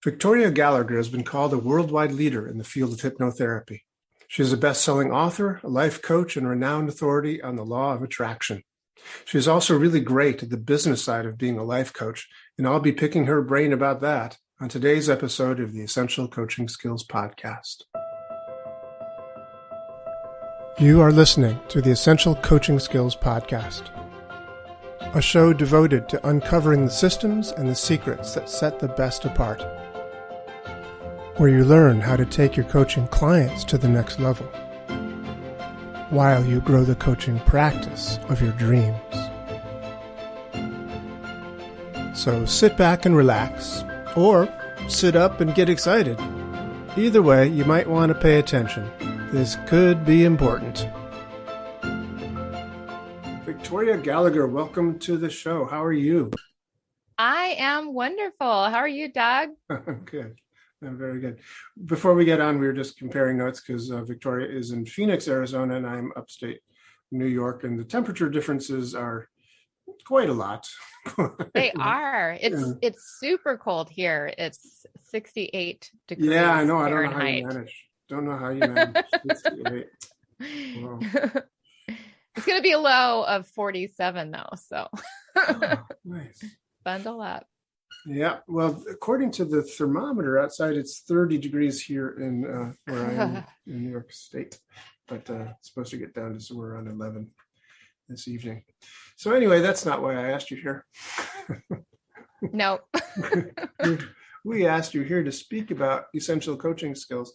Victoria Gallagher has been called a worldwide leader in the field of hypnotherapy. She is a best-selling author, a life coach, and renowned authority on the law of attraction. She is also really great at the business side of being a life coach, and I'll be picking her brain about that on today's episode of the Essential Coaching Skills Podcast. You are listening to the Essential Coaching Skills Podcast, a show devoted to uncovering the systems and the secrets that set the best apart, where you learn how to take your coaching clients to the next level, while you grow the coaching practice of your dreams. So sit back and relax, or sit up and get excited. Either way, you might want to pay attention. This could be important. Victoria Gallagher, welcome to the show. How are you? I am wonderful. How are you, Doug? I'm good. I'm very good. Before we get on, we were just comparing notes because Victoria is in Phoenix, Arizona, and I'm upstate New York, and the temperature differences are quite a lot. They are. It's super cold here. It's 68 degrees. Yeah, I know. Fahrenheit. Don't know how you manage 68. Wow. It's going to be a low of 47 though. So nice. Bundle up. Yeah. Well, according to the thermometer outside, it's 30 degrees here in where I am in New York State, but it's supposed to get down to somewhere around 11 this evening. So anyway, that's not why I asked you here. No. We asked you here to speak about essential coaching skills.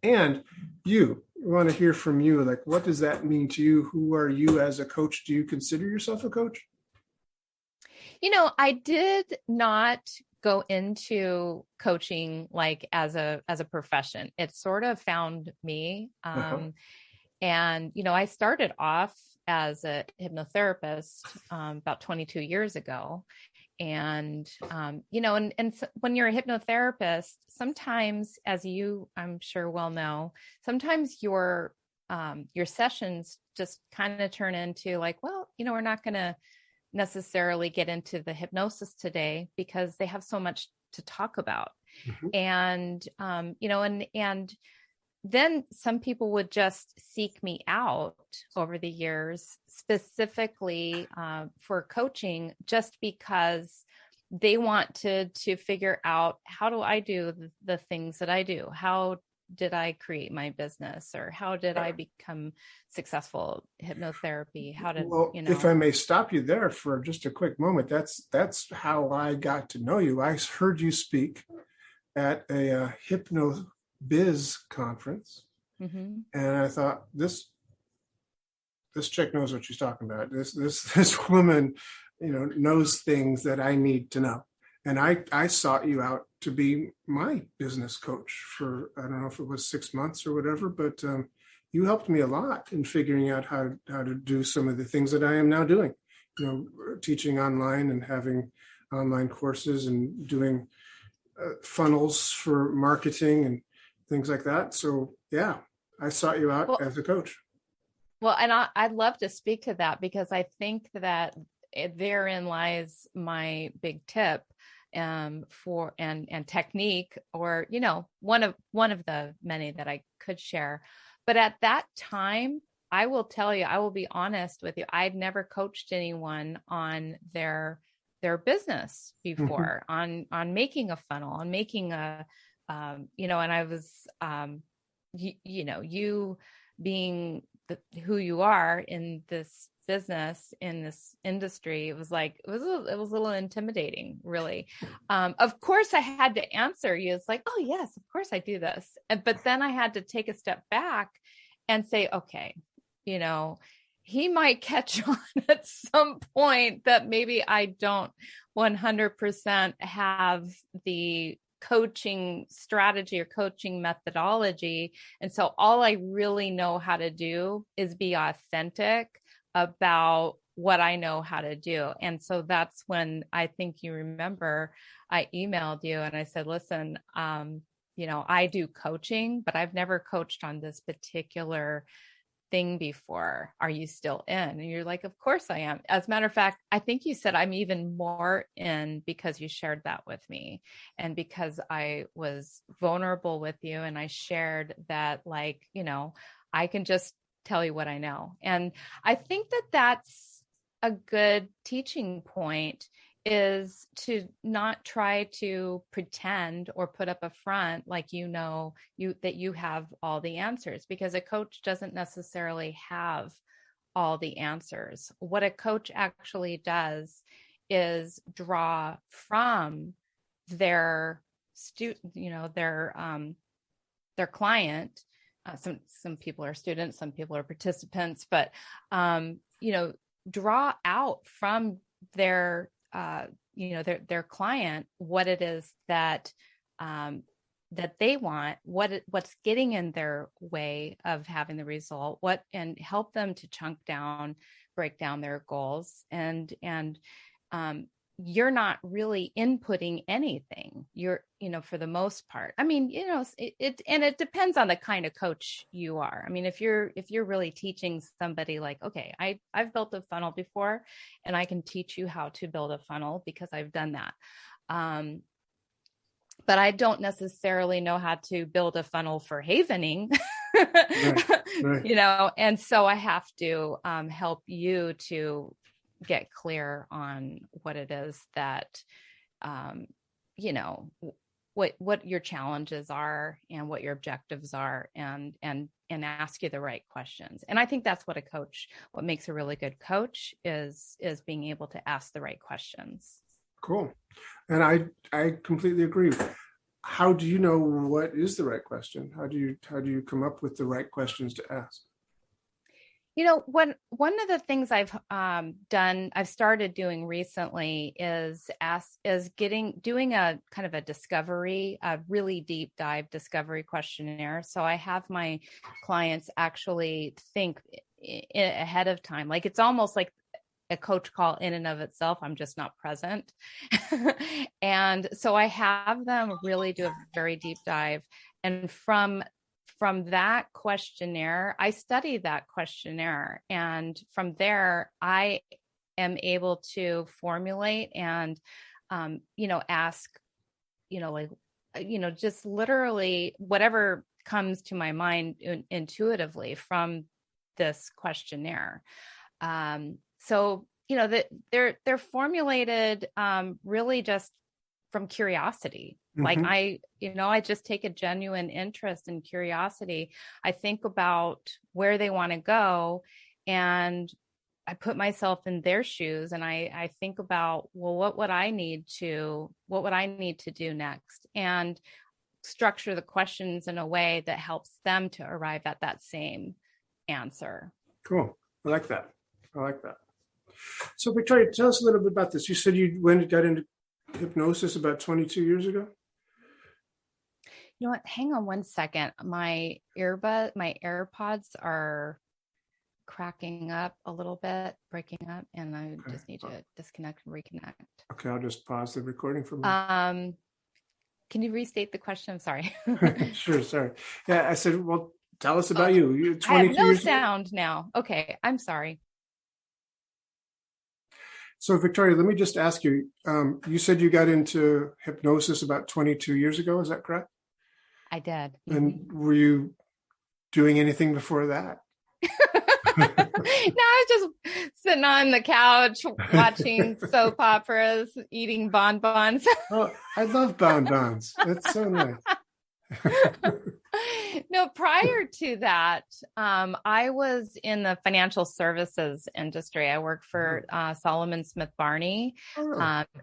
And we want to hear from you. Like, what does that mean to you? Who are you as a coach? Do you consider yourself a coach? You know, I did not go into coaching like as a profession. It sort of found me. And, you know, I started off as a hypnotherapist about 22 years ago. And, you know, and when you're a hypnotherapist, sometimes, as you, I'm sure well know, sometimes your sessions just kind of turn into like, well, you know, we're not going to necessarily get into the hypnosis today because they have so much to talk about. Mm-hmm. And, you know, and then some people would just seek me out over the years, specifically for coaching, just because they want to figure out, how do I do the things that I do? How did I create my business, or how did I become successful hypnotherapy? How did, well, you know? If I may stop you there for just a quick moment, that's how I got to know you. I heard you speak at a Hypnobiz conference, mm-hmm. and I thought, this chick knows what she's talking about. This woman, you know, knows things that I need to know. And I sought you out to be my business coach for, I don't know if it was 6 months or whatever, but you helped me a lot in figuring out how to do some of the things that I am now doing. You know, teaching online and having online courses and doing funnels for marketing and things like that. So yeah, I sought you out as a coach. Well, and I'd love to speak to that, because I think that therein lies my big tip for and technique, or, you know, one of the many that I could share. But at that time, I will tell you, I will be honest with you, I'd never coached anyone on their business before, mm-hmm. on making a funnel, on making a you know, and I was you know, you being who you are in this business, in this industry, it was a little intimidating, really. Of course I had to answer you. It's like, oh yes, of course I do this. But then I had to take a step back and say, okay, you know, he might catch on at some point that maybe I don't 100% have the coaching strategy or coaching methodology. And so all I really know how to do is be authentic about what I know how to do. And so that's when, I think you remember, I emailed you and I said, listen, you know, I do coaching, but I've never coached on this particular thing before. Are you still in? And you're like, of course I am. As a matter of fact, I think you said I'm even more in because you shared that with me, and because I was vulnerable with you, and I shared that, like, I can just tell you what I know. And I think that that's a good teaching point, is to not try to pretend or put up a front like that you have all the answers, because a coach doesn't necessarily have all the answers. What a coach actually does is draw from their their client. Some people are students, some people are participants, but draw out from their their client what it is that they want, what's getting in their way of having the result, and help them to break down their goals. And you're not really inputting anything. You're, for the most part. I mean, it depends on the kind of coach you are. I mean, if you're really teaching somebody like, okay, I've built a funnel before, and I can teach you how to build a funnel because I've done that. But I don't necessarily know how to build a funnel for havening, right. And so I have to help you to get clear on what it is that, what your challenges are and what your objectives are, and ask you the right questions. And I think that's what makes a really good coach is being able to ask the right questions. Cool. And I completely agree. How do you know what is the right question? How do you come up with the right questions to ask? One of the things I've started doing recently is doing a kind of a really deep dive discovery questionnaire. So I have my clients actually think ahead of time, like it's almost like a coach call in and of itself. I'm just not present. And so I have them really do a very deep dive. And from that questionnaire, I study that questionnaire. And from there, I am able to formulate and, ask, just literally whatever comes to my mind intuitively from this questionnaire. So, that they're formulated really just from curiosity. Mm-hmm. Like I just take a genuine interest and curiosity. I think about where they want to go, and I put myself in their shoes, and I think about, well, what would I need to do next, and structure the questions in a way that helps them to arrive at that same answer. Cool. I like that. So Victoria, tell us a little bit about this. You said you got into hypnosis about 22 years ago? You know what? Hang on one second. My AirPods are cracking up a little bit, breaking up, and I just need to disconnect and reconnect. Okay, I'll just pause the recording for a minute. Can you restate the question? I'm sorry. Sure, sorry. Yeah, I said, well, tell us about you. You're 22 I have no years sound now. Okay, I'm sorry. So Victoria, let me just ask you, you said you got into hypnosis about 22 years ago, is that correct? I did. And were you doing anything before that? No, I was just sitting on the couch watching soap operas, eating bonbons. Oh, I love bonbons. That's so nice. No, prior to that, I was in the financial services industry. I worked for Solomon Smith Barney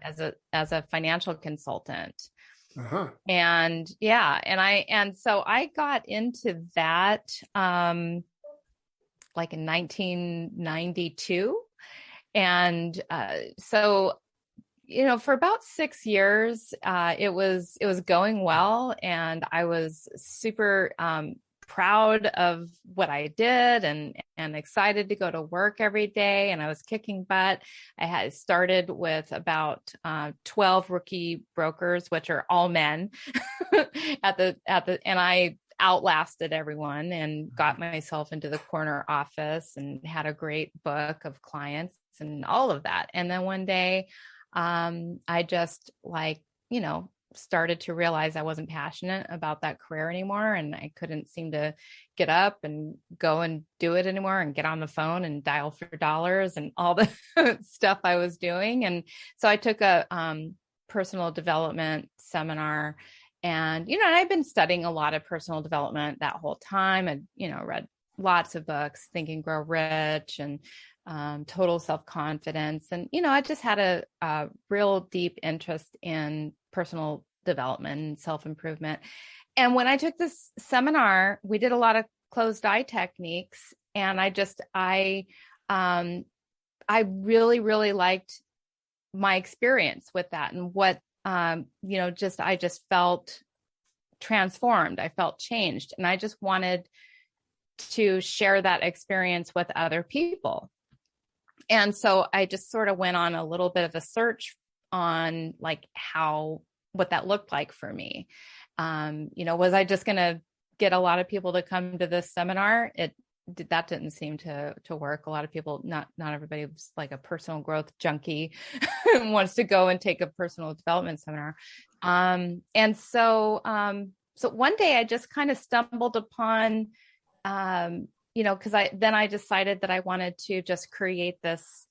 as a financial consultant. Uh-huh. And so I got into that like in 1992. And so for about 6 years, it was going well, and I was super proud of what I did and excited to go to work every day. And I was kicking butt. I had started with about 12 rookie brokers, which are all men and I outlasted everyone and got myself into the corner office and had a great book of clients and all of that. And then one day, I just started to realize I wasn't passionate about that career anymore. And I couldn't seem to get up and go and do it anymore and get on the phone and dial for dollars and all the stuff I was doing. And so I took a personal development seminar, and, and I've been studying a lot of personal development that whole time. And, read lots of books, Think and Grow Rich and Total Self-Confidence. And, I just had a real deep interest in personal development and self-improvement. And when I took this seminar, we did a lot of closed eye techniques. And I really, really liked my experience with that, and what, I just felt transformed. I felt changed. And I just wanted to share that experience with other people. And so I just sort of went on a little bit of a search on what that looked like for me. Was I just going to get a lot of people to come to this seminar? That didn't seem to work. A lot of people, not everybody was like a personal growth junkie and wants to go and take a personal development seminar. And so one day I just kind of stumbled upon, because I decided that I wanted to just create this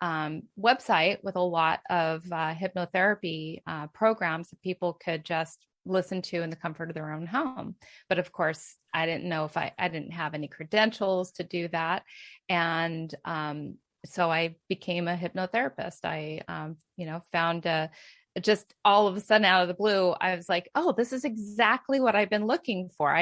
website with a lot of hypnotherapy programs that people could just listen to in the comfort of their own home. But of course, I didn't know if I didn't have any credentials to do that. And so I became a hypnotherapist. I, found just all of a sudden out of the blue, I was like, oh, this is exactly what I've been looking for.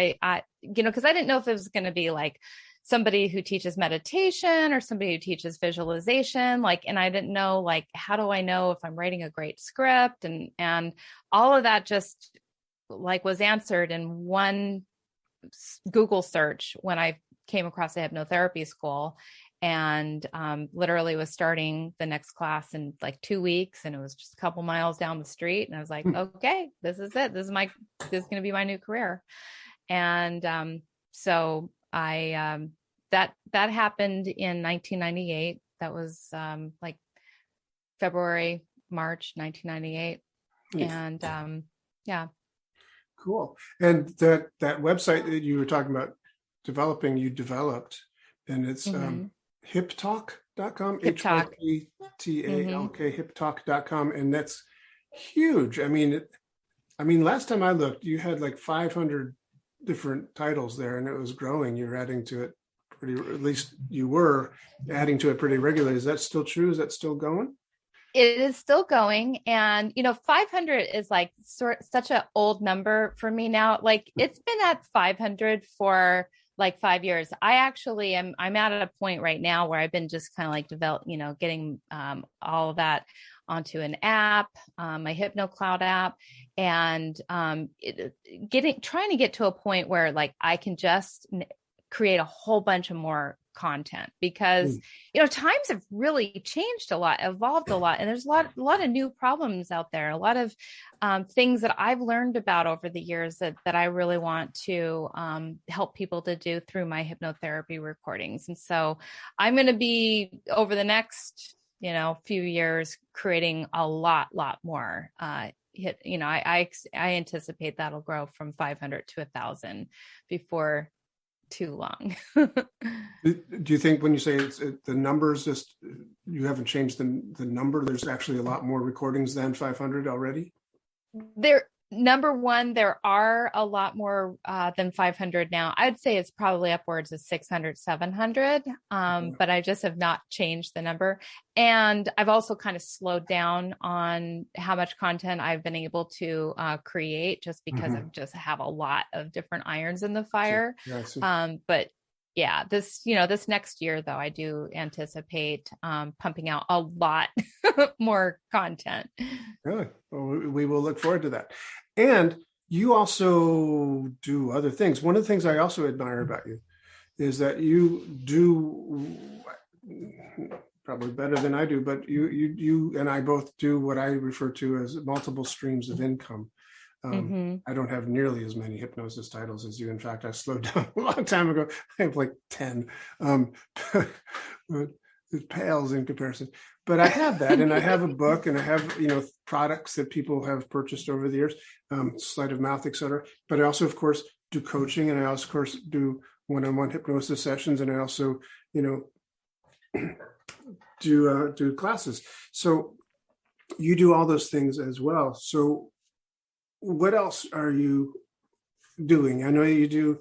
Because I didn't know if it was going to be like somebody who teaches meditation or somebody who teaches visualization, and I didn't know, how do I know if I'm writing a great script, and all of that just was answered in one Google search when I came across a hypnotherapy school, and literally was starting the next class in 2 weeks. And it was just a couple miles down the street. And I was like, okay, this is it. This is going to be my new career. And so I, that happened in 1998. That was February, March, 1998. And yeah. Cool. And that website that you were talking about developing, you developed, and it's hiptalk.com, HYPTALK, hiptalk.com. And that's huge. I mean, last time I looked, you had 500 different titles there, and it was growing. You're adding to it at least you were adding to it pretty regularly. Is that still true? Is that still going? It is still going. And, 500 is such an old number for me now. It's been at 500 for 5 years. I'm at a point right now where I've been just kind of getting all of that onto an app, my HypnoCloud app, and trying to get to a point where I can just create a whole bunch of more content, because times have really changed a lot, evolved a lot, and there's a lot of new problems out there, a lot of things that I've learned about over the years that I really want to help people to do through my hypnotherapy recordings. And so I'm going to be, over the next few years, creating a lot more. I anticipate that'll grow from 500 to 1,000 before too long. Do you think when you say the numbers, just you haven't changed the number, there's actually a lot more recordings than 500 already? Number one, there are a lot more than 500 now. I'd say it's probably upwards of 600, 700, but I just have not changed the number. And I've also kind of slowed down on how much content I've been able to create, just because I just have a lot of different irons in the fire. But yeah, this next year, though, I do anticipate pumping out a lot more content. Really? Well, we will look forward to that. And you also do other things. One of the things I also admire about you is that you do, probably better than I do, but you and I both do what I refer to as multiple streams of income. I don't have nearly as many hypnosis titles as you. In fact, I slowed down a long time ago. I have like 10. But it pales in comparison. But I have that, and I have a book, and I have, products that people have purchased over the years, sleight of mouth, etc. But I also, of course, do coaching, and I also, of course, do one-on-one hypnosis sessions, and I also, do classes. So you do all those things as well. So what else are you doing? I know you do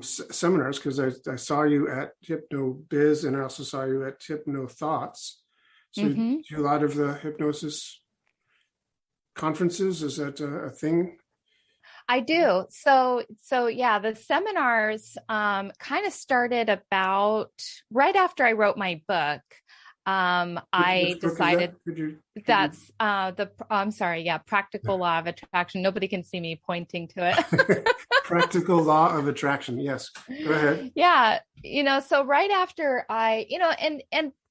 seminars, because I saw you at HypnoBiz, and I also saw you at Hypnothoughts. So you do a lot of the hypnosis conferences. Is that a thing? I do. So yeah, the seminars kind of started about right after I wrote my book. I decided that's I'm sorry. Yeah. Practical Law of Attraction. Nobody can see me pointing to it. Practical Law of Attraction. Yes. Go ahead. Yeah. So right after I,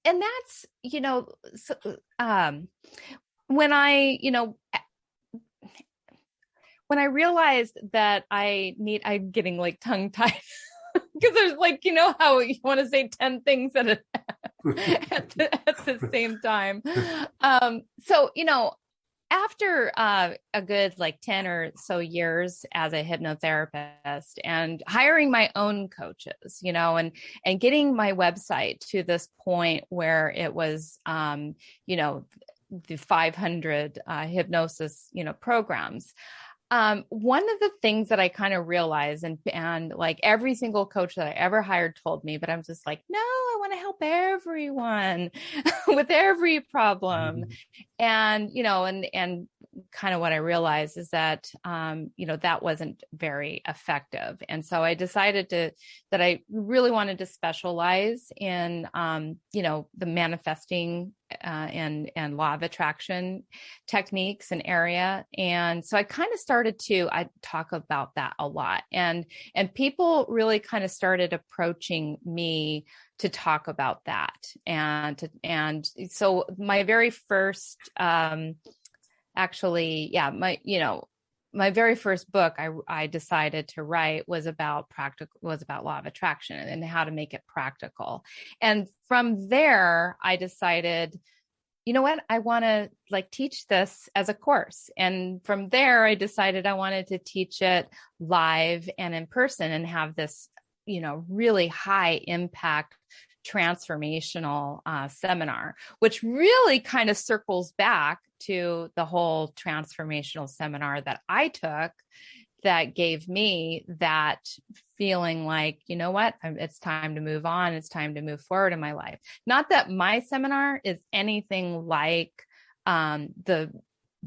and that's, when I realized that I'm getting like tongue tied because there's like, how you want to say 10 things at the same time. So, after a good like 10 or so years as a hypnotherapist and hiring my own coaches, and getting my website to this point where it was, the 500 hypnosis, programs. One of the things that I kind of realized, and like every single coach that I ever hired told me, but I'm just like, no, I want to help everyone with every problem. And, and kind of what I realized is that, that wasn't very effective. And so I decided that I really wanted to specialize in, the manifesting and law of attraction techniques and area. And so I kind of I talk about that a lot, and people really kind of started approaching me to talk about that. And so my very first, my very first book I decided to write was about law of attraction and how to make it practical. And from there, I decided, you know what, I want to teach this as a course. And from there, I decided I wanted to teach it live and in person and have this, really high impact transformational seminar, which really kind of circles back to the whole transformational seminar that I took that gave me that feeling like, you know what, it's time to move on. It's time to move forward in my life. Not that my seminar is anything like the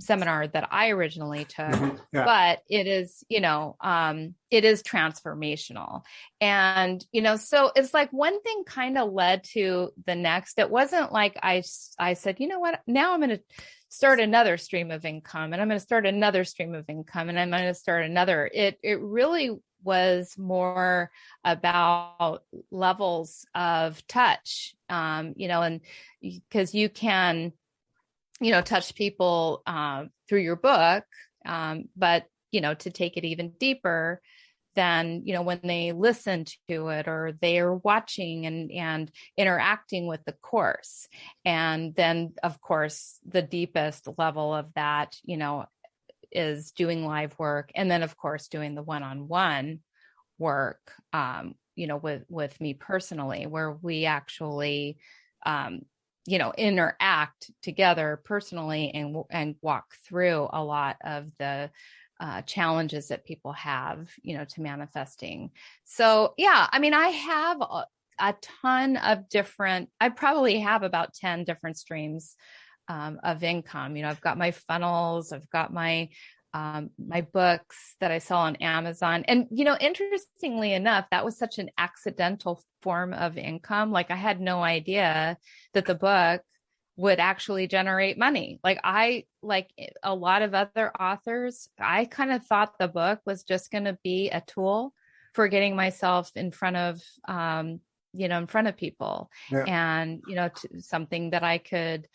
seminar that I originally took, but it is, it is transformational. And, so it's like one thing kind of led to the next. It wasn't like I said, you know what, now I'm going to start another stream of income, and I'm going to start another stream of income, and I'm going to start another. It really was more about levels of touch, and because you can, touch people through your book, but, to take it even deeper, then, when they listen to it or they are watching and interacting with the course. And then, of course, the deepest level of that, is doing live work. And then, of course, doing the one-on-one work, with me personally, where we actually, interact together personally and walk through a lot of the challenges that people have, to manifesting. So, yeah, I mean, I have a ton of I probably have about 10 different streams of income. I've got my funnels, I've got my books that I sell on Amazon. And, interestingly enough, that was such an accidental form of income. Like I had no idea that the book would actually generate money. Like a lot of other authors, I kind of thought the book was just going to be a tool for getting myself in front of, in front of people, and, something that I could,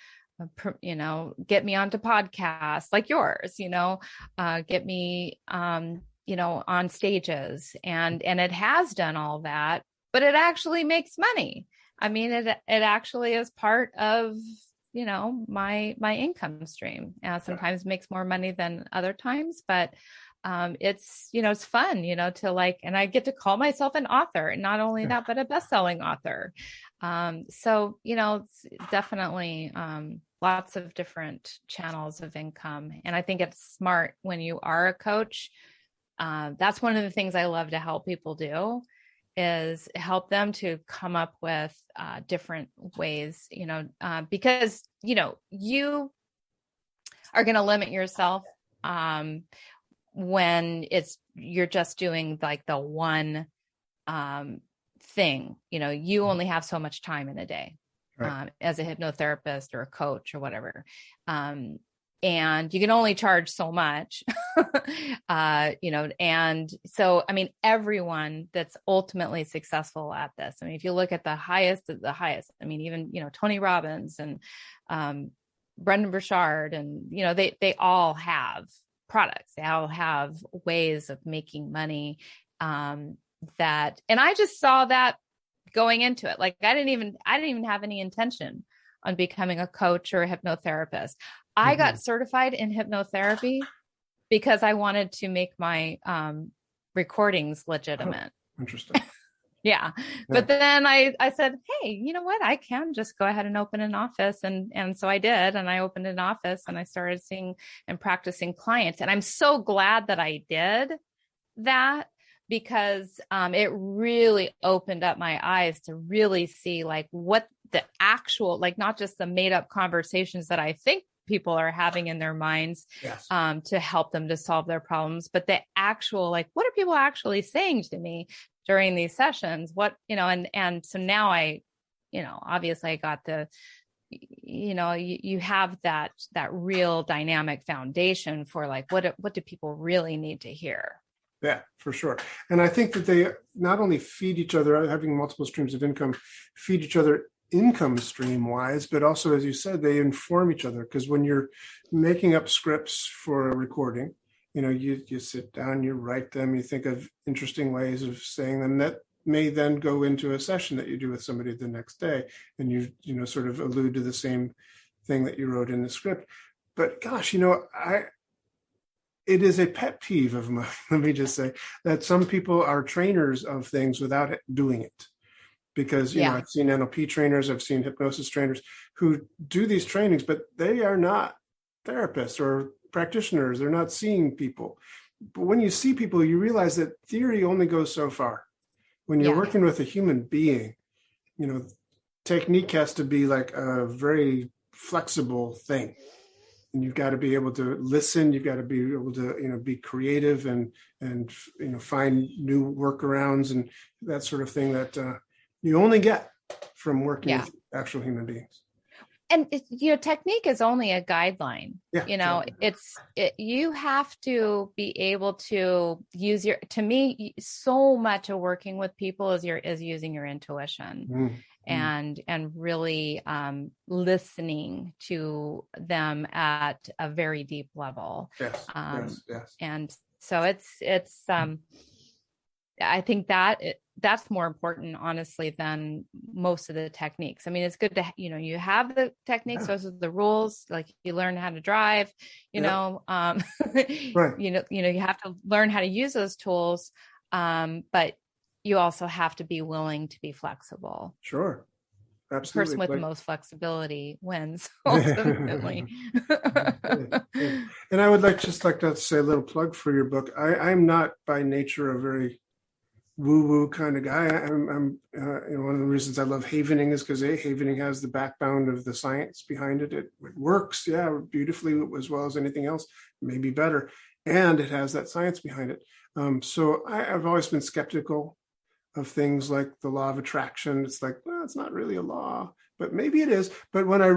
get me onto podcasts like yours, get me, on stages, and it has done all that, but it actually makes money. I mean, it actually is part of, my income stream. Sometimes makes more money than other times, but it's, it's fun, to and I get to call myself an author, and not only that, but a best-selling author. So, it's definitely, lots of different channels of income. And I think it's smart when you are a coach. That's one of the things I love to help people do, is help them to come up with different ways, because, you are going to limit yourself when you're just doing like the one thing. You only have so much time in a day, right, as a hypnotherapist or a coach or whatever. And you can only charge so much, and so, I mean, everyone that's ultimately successful at this, I mean, if you look at the highest of the highest, I mean, even, Tony Robbins and Brendan Burchard, and, they all have products, they all have ways of making money, and I just saw that going into it. Like, I didn't even have any intention on becoming a coach or a hypnotherapist. I got certified in hypnotherapy because I wanted to make my recordings legitimate. Oh, interesting. Yeah. But then I said, hey, you know what? I can just go ahead and open an office. And so I did. And I opened an office, and I started seeing and practicing clients. And I'm so glad that I did that, because it really opened up my eyes to really see like what the actual, like, not just the made up conversations that I think people are having in their minds, yes, to help them to solve their problems, but the actual, like, what are people actually saying to me during these sessions? What, and so now I, obviously I got the, you have that real dynamic foundation for like, what do people really need to hear? Yeah, for sure. And I think that they not only feed each other, having multiple streams of income, feed each other income stream wise, but also, as you said, they inform each other. Because when you're making up scripts for a recording, you sit down, you write them, you think of interesting ways of saying them that may then go into a session that you do with somebody the next day. And you sort of allude to the same thing that you wrote in the script. But gosh, it is a pet peeve of mine, let me just say, that some people are trainers of things without doing it. Because, I've seen NLP trainers, I've seen hypnosis trainers who do these trainings, but they are not therapists or practitioners. They're not seeing people. But when you see people, you realize that theory only goes so far. When you're working with a human being, technique has to be like a very flexible thing. And you've got to be able to listen. You've got to be able to, be creative and find new workarounds and that sort of thing that you only get from working with actual human beings. And technique is only a guideline. Yeah, exactly. You have to be able to use to me, so much of working with people is using your intuition. And really listening to them at a very deep level. Yes, yes. And so it's I think that's more important, honestly, than most of the techniques. I mean, it's good to, you have the techniques, those are the rules, like you learn how to drive, right. You have to learn how to use those tools. But you also have to be willing to be flexible. Sure. Absolutely. The person with the most flexibility wins ultimately. And I would like to say a little plug for your book. I'm not by nature a very woo-woo kind of guy. I'm one of the reasons I love havening is because havening has the backbone of the science behind it. It works, beautifully as well as anything else, maybe better. And it has that science behind it. So I've always been skeptical of things like the law of attraction. It's like, well, it's not really a law, but maybe it is. But when I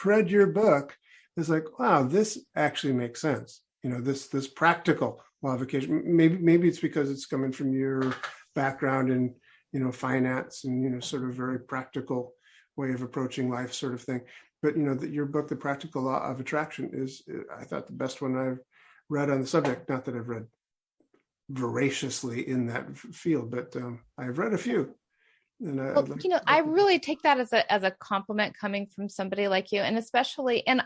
read your book, it's like, wow, this actually makes sense. This practical law of attraction. Maybe it's because it's coming from your background in, finance and, sort of very practical way of approaching life sort of thing. But your book, The Practical Law of Attraction, is, I thought, the best one I've read on the subject. Not that I've read voraciously in that field, but I've read a few. And I really take that as a compliment coming from somebody like you, and especially, and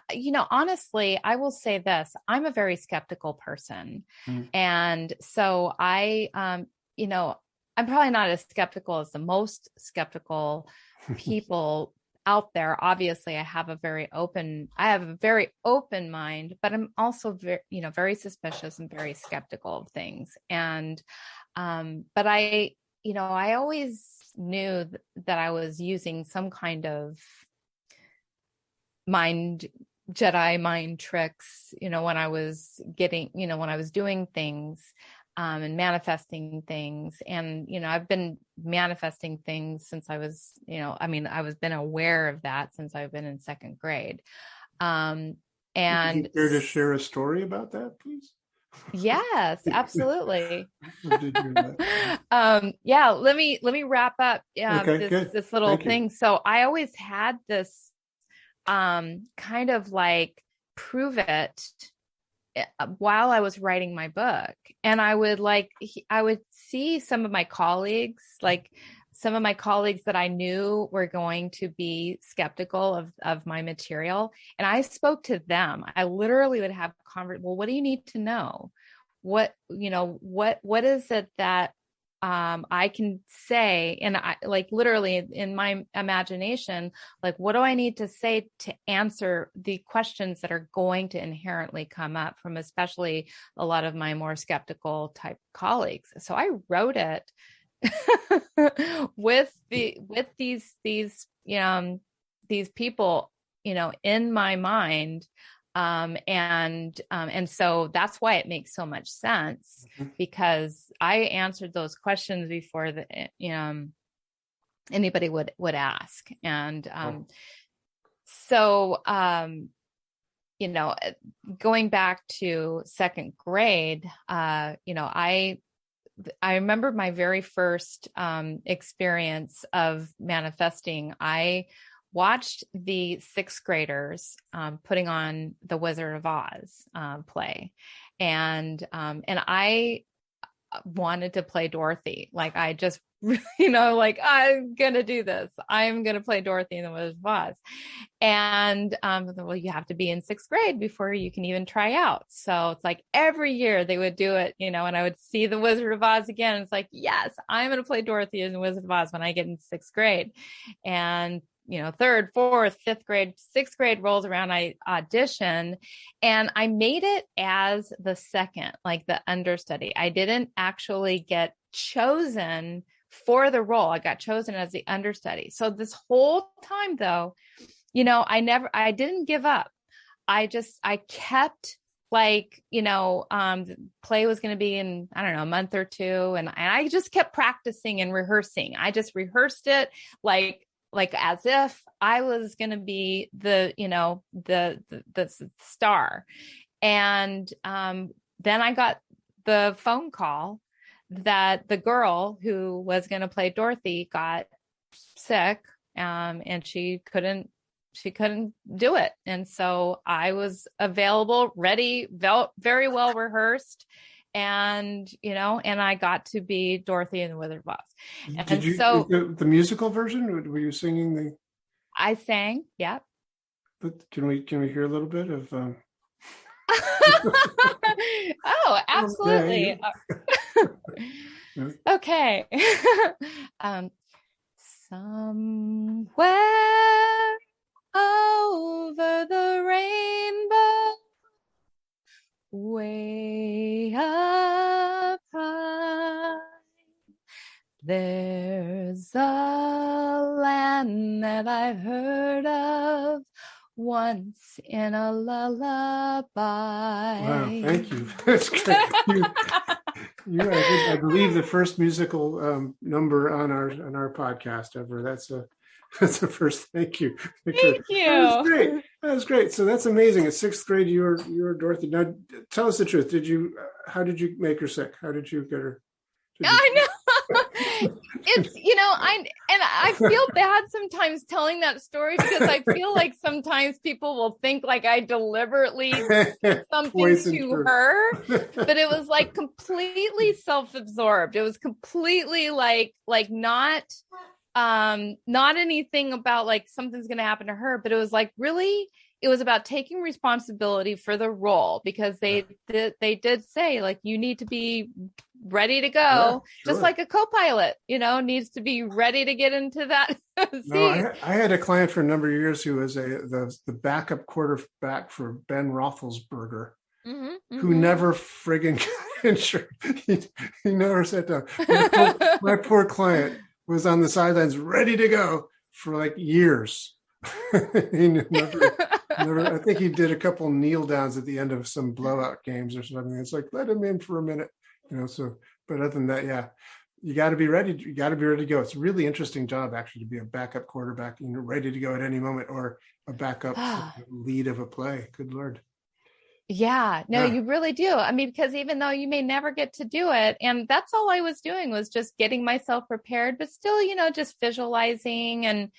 honestly, I will say this: I'm a very skeptical person, and so I'm probably not as skeptical as the most skeptical people out there. Obviously, I have a very open mind, but I'm also very suspicious and very skeptical of things. And, but I always knew that I was using some kind of Jedi mind tricks, when I was doing things, and manifesting things. And, I've been manifesting things since I was, been aware of that since I've been in second grade. And would you care to share a story about that, please? Yes, absolutely. Yeah, let me wrap up this little thing. So I always had this kind of like prove it while I was writing my book. And I would see some of my colleagues that I knew were going to be skeptical of my material. And I spoke to them. I literally would have well, what do you need to know? What is it that I can say? And I literally in my imagination, what do I need to say to answer the questions that are going to inherently come up from especially a lot of my more skeptical type colleagues. So I wrote it with these people, in my mind. And so that's why it makes so much sense, because I answered those questions before anybody would ask. And, going back to second grade, I remember my very first experience of manifesting. I watched the sixth graders putting on the Wizard of Oz play, and I wanted to play Dorothy. I just, I'm gonna do this. I'm gonna play Dorothy in the Wizard of Oz. And well, you have to be in sixth grade before you can even try out. So it's every year they would do it, and I would see the Wizard of Oz again. And it's yes, I'm gonna play Dorothy in the Wizard of Oz when I get in sixth grade. And third, fourth, fifth grade, sixth grade rolls around, I audition, and I made it as the second, the understudy. I didn't actually get chosen for the role. I got chosen as the understudy. So this whole time though, I didn't give up. I kept the play was going to be in, I don't know, a month or two. And I just kept practicing and rehearsing. I just rehearsed it as if I was going to be the star. And then I got the phone call that the girl who was going to play Dorothy got sick, and she couldn't do it. And so I was available, ready, very well rehearsed. And, and I got to be Dorothy in the Wizard of Oz. Did you, so the musical version, were you singing I sang. Yeah. But can we hear a little bit of, Oh, absolutely. Okay. Somewhere over the rainbow, way up high, there's a land that I've heard of once in a lullaby. Wow, thank you. That's great. I believe the first musical number on our podcast ever. That's a first. Thank you. Thank you. That was great. So that's amazing. At sixth grade, you were Dorothy. Now, tell us the truth. How did you make her sick? How did you get her? I know. It's, I feel bad sometimes telling that story because I feel like sometimes people will think like I deliberately did something to her, but it was like completely self-absorbed. It was completely like not anything about like something's going to happen to her, but it was like really, it was about taking responsibility for the role, because they did say like, you need to be ready to go. Yeah, sure. Just like a co-pilot, needs to be ready to get into that seat. No, I had a client for a number of years who was the backup quarterback for Ben Roethlisberger, who never friggin' got injured. He never sat down. My poor client was on the sidelines ready to go for like years. He never, I think he did a couple kneel downs at the end of some blowout games or something. It's like, let him in for a minute, so, but other than that, yeah, you got to be ready. You got to be ready to go. It's a really interesting job actually to be a backup quarterback, ready to go at any moment, or a backup lead of a play. Good Lord. Yeah, no, you really do. I mean, because even though you may never get to do it, and that's all I was doing was just getting myself prepared, but still, just visualizing and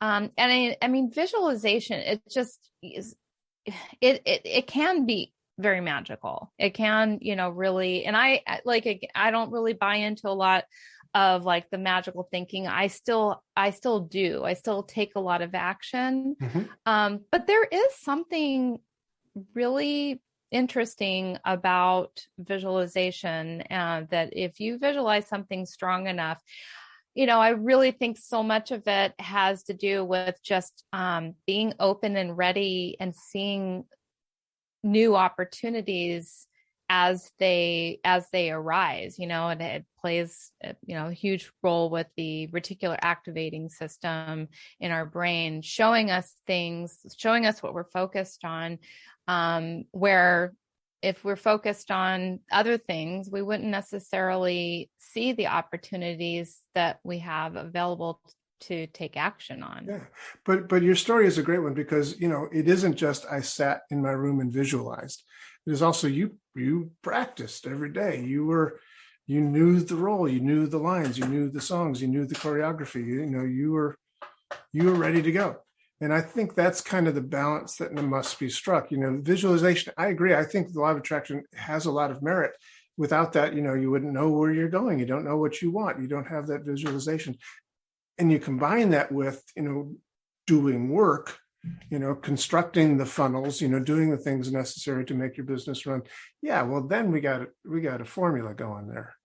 I mean, visualization, it just is, it can be very magical. It can, really, and I don't really buy into a lot of like the magical thinking. I still do. I still take a lot of action. But there is something really interesting about visualization, that if you visualize something strong enough, I really think so much of it has to do with just being open and ready and seeing new opportunities as they arise, and it plays, a huge role with the reticular activating system in our brain, showing us things, showing us what we're focused on, where if we're focused on other things, we wouldn't necessarily see the opportunities that we have available to take action on. Yeah, but your story is a great one because, it isn't just I sat in my room and visualized. It is also you practiced every day. You knew the role, you knew the lines, you knew the songs, you knew the choreography. You were ready to go. And I think that's kind of the balance that must be struck. Visualization, I agree. I think the law of attraction has a lot of merit. Without that, you wouldn't know where you're going. You don't know what you want. You don't have that visualization. And you combine that with, doing work, constructing the funnels, doing the things necessary to make your business run. Yeah, well, then we got a formula going there.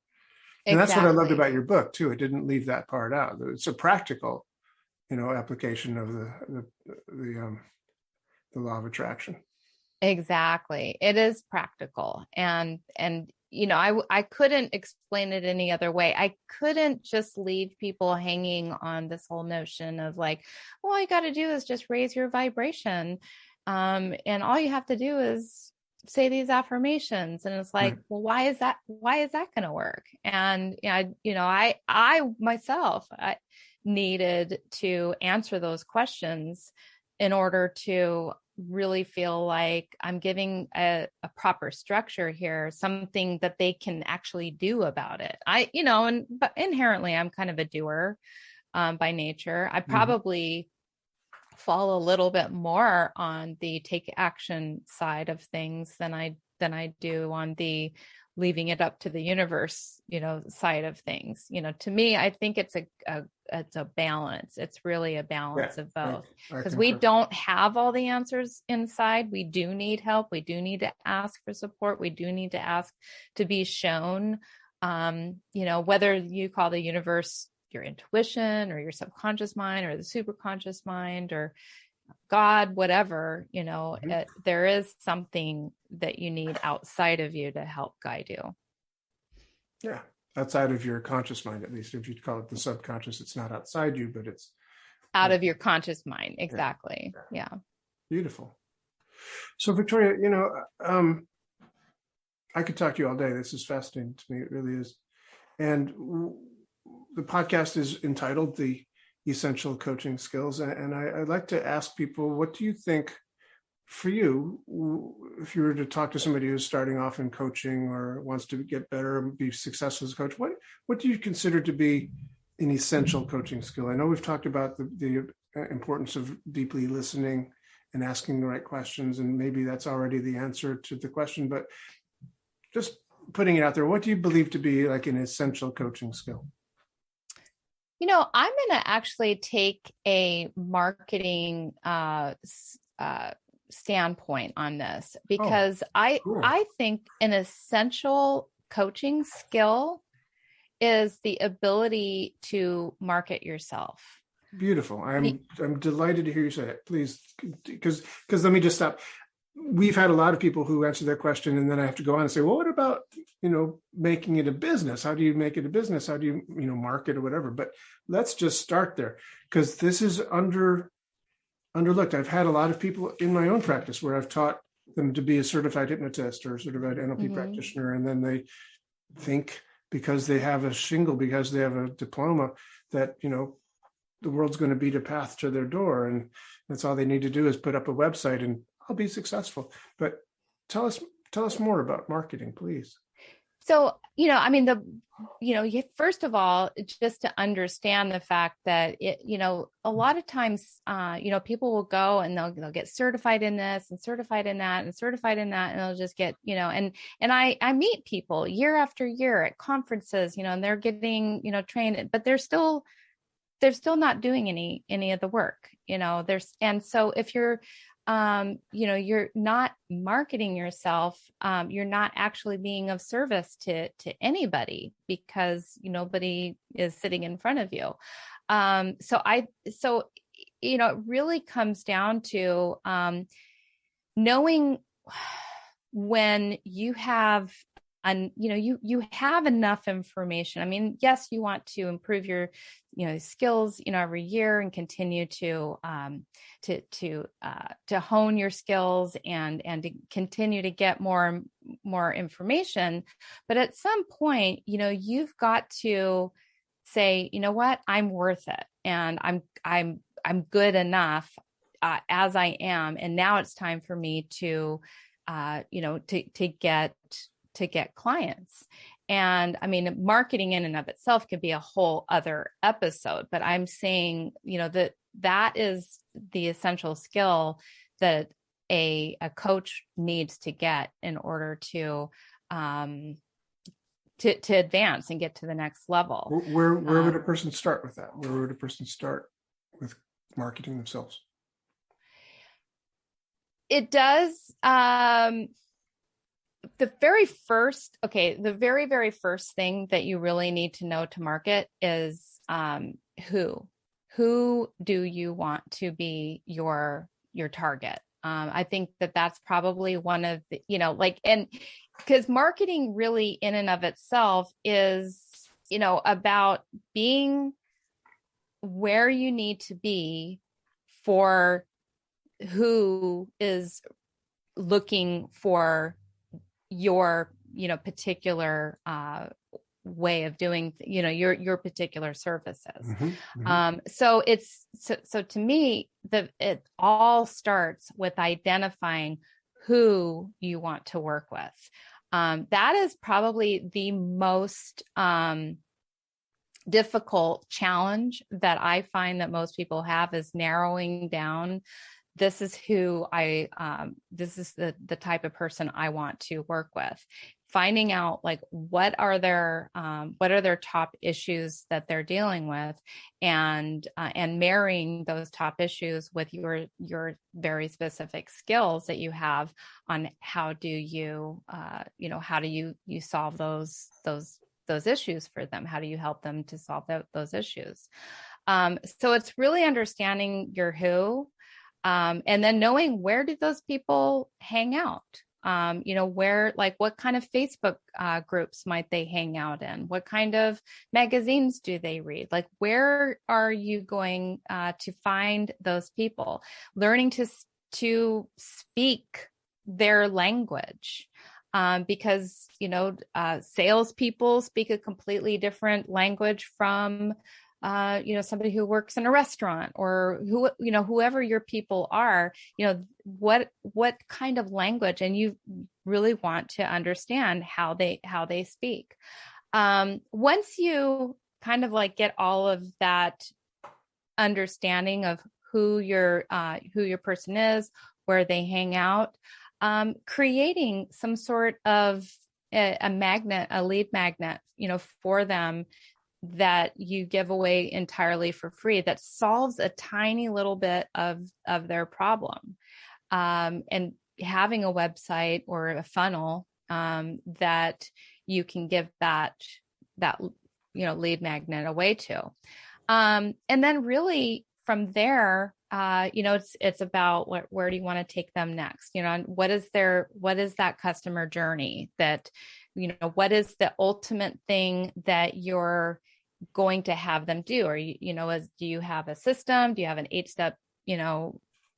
And That's what I loved about your book too. It didn't leave that part out. It's a practical application of the law of attraction. Exactly. It is practical. And I couldn't explain it any other way. I couldn't just leave people hanging on this whole notion of like, well, all you got to do is just raise your vibration. And all you have to do is say these affirmations. And it's like, well, why is that going to work? And, I myself, I needed to answer those questions in order to really feel like I'm giving a proper structure here, something that they can actually do about it. But inherently I'm kind of a doer by nature. I probably fall a little bit more on the take action side of things than I do on the leaving it up to the universe, side of things. To me, I think it's a balance. It's really a balance of both, because we don't have all the answers inside. We do need help. We do need to ask for support. We do need to ask to be shown, whether you call the universe your intuition or your subconscious mind or the superconscious mind or God, whatever, there is something that you need outside of you to help guide you. Yeah. Outside of your conscious mind, at least. If you call it the subconscious, it's not outside you, but it's out of your conscious mind. Exactly. Yeah. Beautiful. So Victoria, I could talk to you all day. This is fascinating to me. It really is. And the podcast is entitled The Essential Coaching Skills. And I'd like to ask people, what do you think for you, if you were to talk to somebody who's starting off in coaching or wants to get better and be successful as a coach, what do you consider to be an essential coaching skill? I know we've talked about the importance of deeply listening and asking the right questions, and maybe that's already the answer to the question, but just putting it out there, what do you believe to be like an essential coaching skill? I'm going to actually take a marketing standpoint on this, because Cool. I think an essential coaching skill is the ability to market yourself. Beautiful. I'm delighted to hear you say that. Please, because let me just stop. We've had a lot of people who answer that question, and then I have to go on and say, well, what about, making it a business? How do you make it a business? How do you, market or whatever? But let's just start there, because this is underlooked. I've had a lot of people in my own practice where I've taught them to be a certified hypnotist or a certified NLP practitioner, and then they think because they have a shingle, because they have a diploma, that the world's going to beat a path to their door, and that's all they need to do is put up a website and I'll be successful. But tell us more about marketing, please. So, first of all, just to understand the fact that a lot of times, people will go and they'll get certified in this and certified in that and certified in that, and they'll just get, and I meet people year after year at conferences, and they're getting, trained, but they're still not doing any of the work, and so if you're, you're not marketing yourself, you're not actually being of service to anybody, because nobody is sitting in front of you. So it really comes down to, knowing when you have you have enough information. I mean, yes, you want to improve your, skills, every year, and continue to hone your skills and to continue to get more information. But at some point, you've got to say, you know what, I'm worth it, and I'm good enough as I am, and now it's time for me to get clients. And I mean, marketing in and of itself could be a whole other episode, but I'm saying, that is the essential skill that a coach needs to get in order to advance and get to the next level. Where would a person start with that? Where would a person start with marketing themselves? It does. The very, very first thing that you really need to know to market is who do you want to be your target? I think that's probably one of the, and because marketing really in and of itself is, about being where you need to be for who is looking for your, particular way of doing, your particular services. So to me, it all starts with identifying who you want to work with. That is probably the most difficult challenge that I find that most people have, is narrowing down. This is who this is the type of person I want to work with. Finding out what are their top issues that they're dealing with, and marrying those top issues with your very specific skills that you have on how do you solve those issues for them? How do you help them to solve those issues? So it's really understanding your who. And then knowing, where do those people hang out? Where, what kind of Facebook groups might they hang out in? What kind of magazines do they read? Where are you going to find those people? Learning to speak their language. Because, salespeople speak a completely different language from somebody who works in a restaurant, or whoever your people are, what kind of language, and you really want to understand how they speak. Once you kind of like get all of that understanding of who your person is, where they hang out, creating some sort of a lead magnet, for them, that you give away entirely for free, that solves a tiny little bit of their problem. And having a website or a funnel that you can give that lead magnet away to. And then really from there, it's about where do you want to take them next? And what is that customer journey, that, what is the ultimate thing that you're going to have them do? Or, do you have a system? Do you have an 8-step,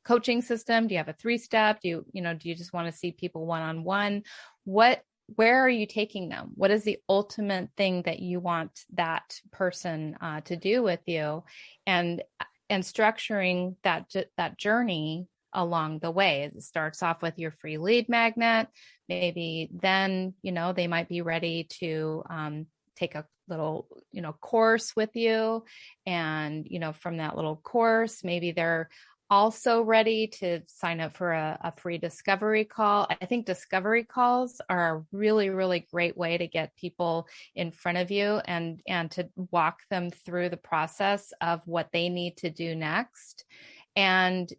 coaching system? Do you have a 3-step? Do you just want to see people one-on-one? Where are you taking them? What is the ultimate thing that you want that person to do with you? And structuring that journey along the way. It starts off with your free lead magnet. Maybe then, they might be ready to take a little, course with you. And, from that little course, maybe they're also ready to sign up for a free discovery call. I think discovery calls are a really, really great way to get people in front of you and to walk them through the process of what they need to do next. And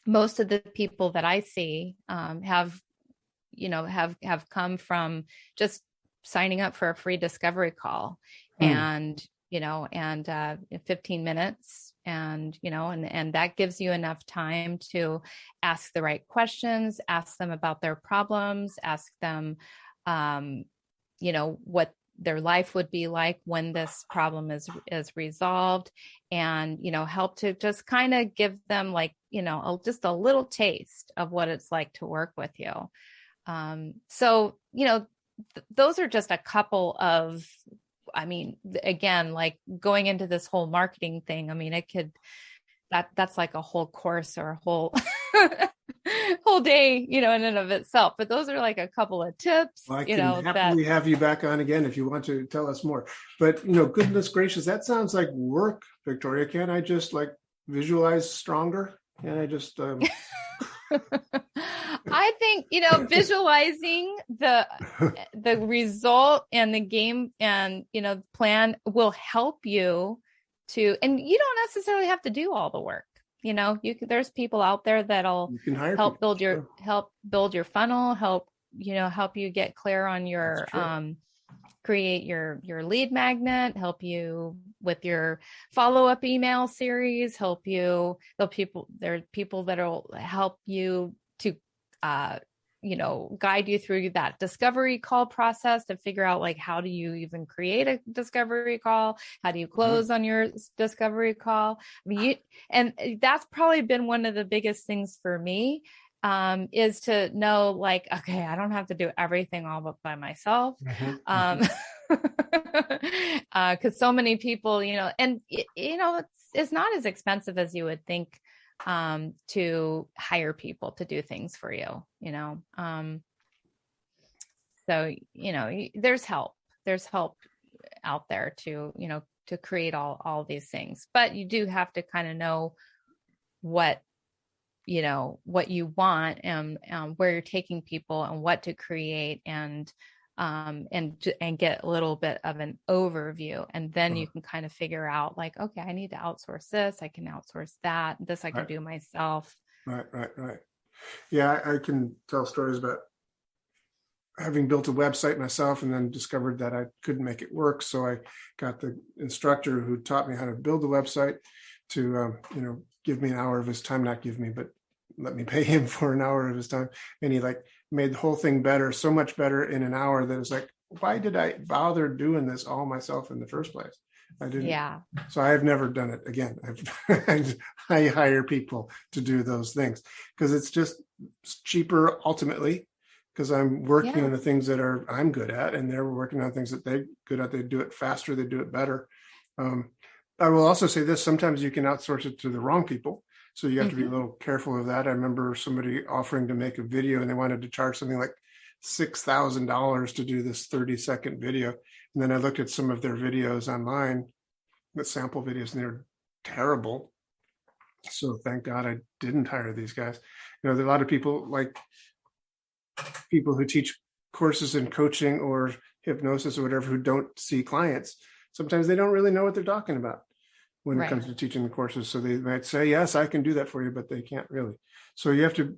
most of the people that I see have come from just signing up for a free discovery call. And 15 minutes, and that gives you enough time to ask the right questions, ask them about their problems, ask them, what their life would be like when this problem is resolved, and, help to just kind of give them just a little taste of what it's like to work with you. So, those are just a couple of, again, like going into this whole marketing thing, that's like a whole course or a whole whole day, in and of itself. But those are like a couple of tips. Well, I can happily have you back on again if you want to tell us more. But, goodness gracious, that sounds like work, Victoria. Can't I just visualize stronger? Can't I just... I think, visualizing the result and the game and, plan will help you and you don't necessarily have to do all the work. There's people out there that'll help build your funnel, help you get clear on your, create your lead magnet, help you with your follow-up email series, there are people that'll help you to, guide you through that discovery call process to figure out how do you even create a discovery call? How do you close on your discovery call? And that's probably been one of the biggest things for me, is to know okay, I don't have to do everything all by myself. Cause so many people, and it's not as expensive as you would think, to hire people to do things for you, so, there's help out there to create all these things, but you do have to kind of know what you want and where you're taking people and what to create and get a little bit of an overview. And then you can kind of figure out okay, I need to outsource this. I can outsource that. This I can do myself. Right. Yeah. I can tell stories about having built a website myself and then discovered that I couldn't make it work. So I got the instructor who taught me how to build the website to, give me an hour of his time, not give me, but let me pay him for an hour of his time. And he made the whole thing better, so much better in an hour that it's why did I bother doing this all myself in the first place? I didn't. Yeah. So I've never done it again. I hire people to do those things because it's just cheaper ultimately. because I'm working on the things that I'm good at, and they're working on things that they're good at. They do it faster, they do it better. I will also say this: sometimes you can outsource it to the wrong people, so you have to be a little careful of that. I remember somebody offering to make a video, and they wanted to charge something like $6,000 to do this 30-second video. And then I looked at some of their videos online, the sample videos, and they're terrible. So thank God I didn't hire these guys. There are a lot of people, like people who teach courses in coaching or hypnosis or whatever, who don't see clients. Sometimes they don't really know what they're talking about when it comes to teaching the courses. So they might say, yes, I can do that for you, but they can't really. So you have to,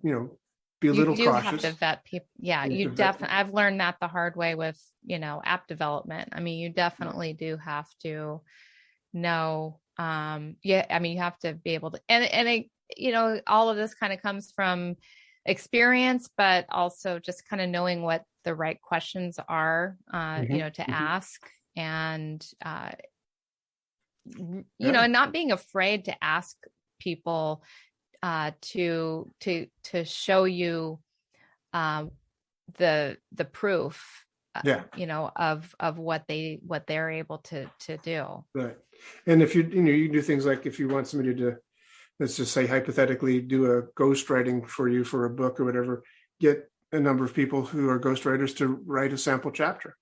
be a little cautious. You have to vet people. Yeah, you definitely, I've learned that the hard way with, app development. I mean, you definitely do have to know, you have to be able to, and all of this kind of comes from experience, but also just kind of knowing what the right questions are, to ask, and, and not being afraid to ask people, to show you, the proof, of what they're able to do. Right. And if you do things like, if you want somebody to, let's just say hypothetically, do a ghostwriting for you for a book or whatever, get a number of people who are ghostwriters to write a sample chapter,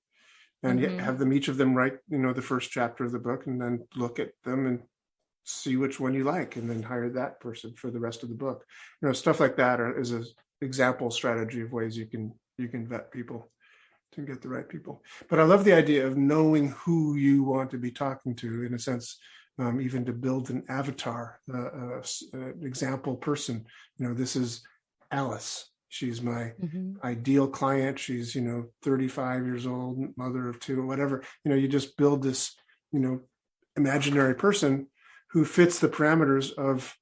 and have them, each of them write, the first chapter of the book, and then look at them and see which one you like, and then hire that person for the rest of the book. Stuff like that is an example strategy of ways you can vet people to get the right people. But I love the idea of knowing who you want to be talking to, in a sense, even to build an avatar, an example person. This is Alice. She's my ideal client. She's, 35 years old, mother of two, or whatever. You just build this, imaginary person who fits the parameters of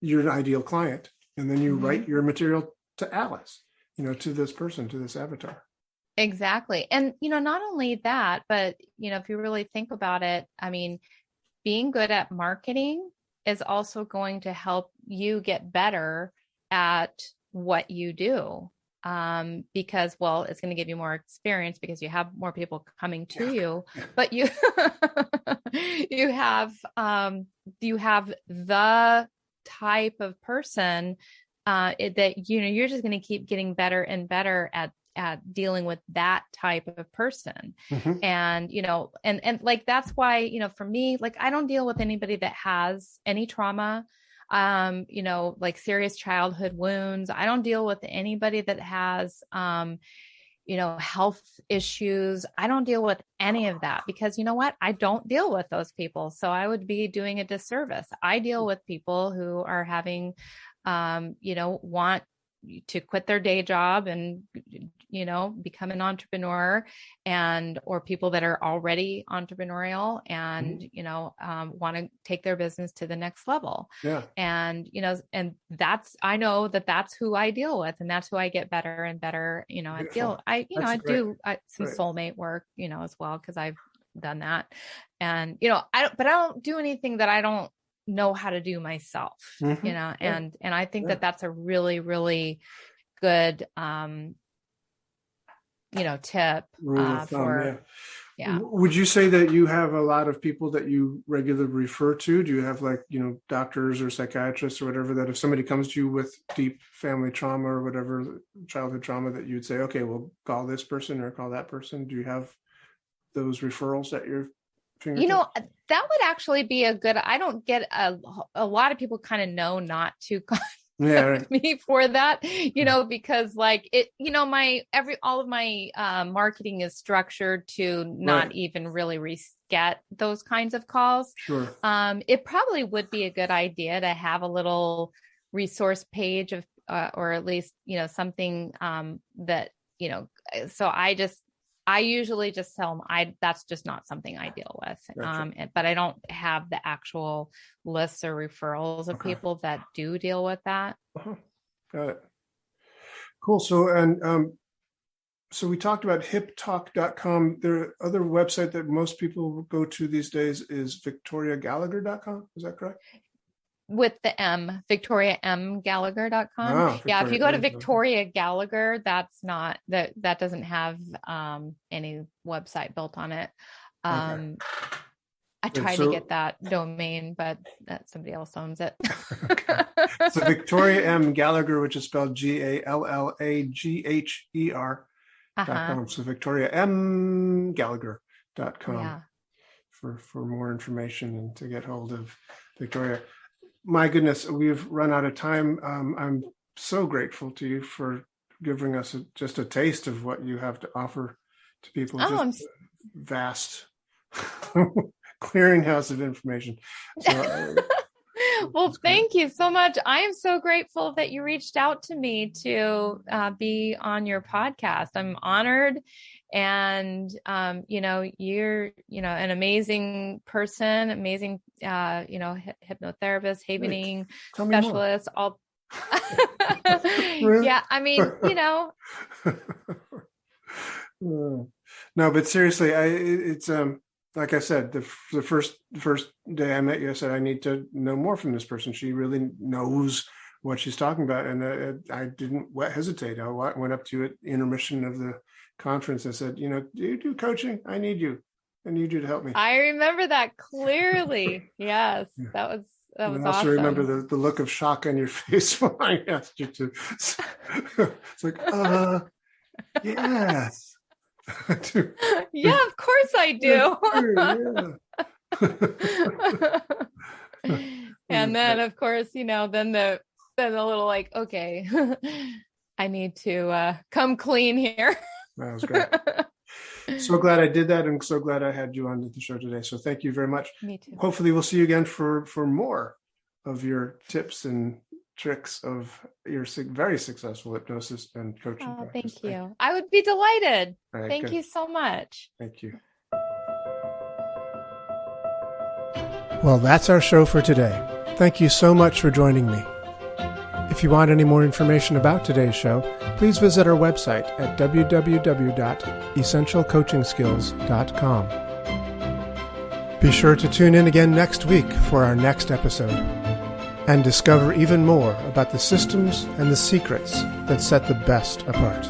your ideal client. And then you write your material to Alice, to this person, to this avatar. Exactly. And, not only that, but, if you really think about it, I mean, being good at marketing is also going to help you get better at what you do. Because, well, it's going to give you more experience because you have more people coming to you, but you, you have the type of person, that, you're just going to keep getting better and better at dealing with that type of person. And, and like, that's why, for me, like, I don't deal with anybody that has any trauma, like serious childhood wounds. I don't deal with anybody that has, health issues. I don't deal with any of that because, you know what? I don't deal with those people. So I would be doing a disservice. I deal with people who are having, want to quit their day job and, become an entrepreneur, or people that are already entrepreneurial and, want to take their business to the next level. Yeah. And, and I know that's who I deal with, and that's who I get better and better. I do some soulmate work, as well, cause I've done that. And, I don't do anything that I don't know how to do myself, and I think that that's a really, really good, tip, Would you say that you have a lot of people that you regularly refer to? Do you have doctors or psychiatrists or whatever, that if somebody comes to you with deep family trauma or whatever, childhood trauma, that you'd say, okay, well, call this person or call that person? Do you have those referrals at your fingertips? That would actually be I don't get a lot of people kind of know not to contact me for that, because like it, all of my marketing is structured to not even really get those kinds of calls. Sure. It probably would be a good idea to have a little resource page of, or at least, something that, so I usually just tell them that's just not something I deal with. Gotcha. But I don't have the actual lists or referrals of people that do deal with that. Got it. Cool. So, and so we talked about hiptalk.com. The other website that most people go to these days is victoriagallagher.com. Is that correct? with the M, VictoriaMGallagher.com. Oh, Yeah. If you go to Victoria. Victoria Gallagher, that's not that doesn't have any website built on it. Okay. I tried to get that domain, but that somebody else owns it. Okay. So Victoria M. Gallagher, which is spelled GALLAGHER.com. So VictoriaMGallagher.com. Yeah. For more information and to get hold of Victoria. My goodness, we've run out of time. I'm so grateful to you for giving us just a taste of what you have to offer to people. Vast clearinghouse of information. So, well, thank you so much. I am so grateful that you reached out to me to be on your podcast. I'm honored. And, you're, an amazing person, amazing, hypnotherapist, havening specialist, all. Yeah. I mean, No, but seriously, it's, like I said, the first day I met you, I said, I need to know more from this person. She really knows what she's talking about. And I didn't hesitate. I went up to you at intermission of the conference. I said, do you do coaching? I need you to help me. I remember that clearly. Yes. Yeah. That was awesome. I also remember the look of shock on your face when I asked you to. It's like, yes. Yeah, of course I do. Yeah. And then of course, then the little like, okay, I need to come clean here. That was great. So glad I did that, and so glad I had you on the show today. So thank you very much. Me too. Hopefully we'll see you again for more of your tips and tricks of your very successful hypnosis and coaching practice. Thank you. I would be delighted. Right, thank you so much. Thank you. Well, that's our show for today. Thank you so much for joining me. If you want any more information about today's show, please visit our website at www.essentialcoachingskills.com. Be sure to tune in again next week for our next episode and discover even more about the systems and the secrets that set the best apart.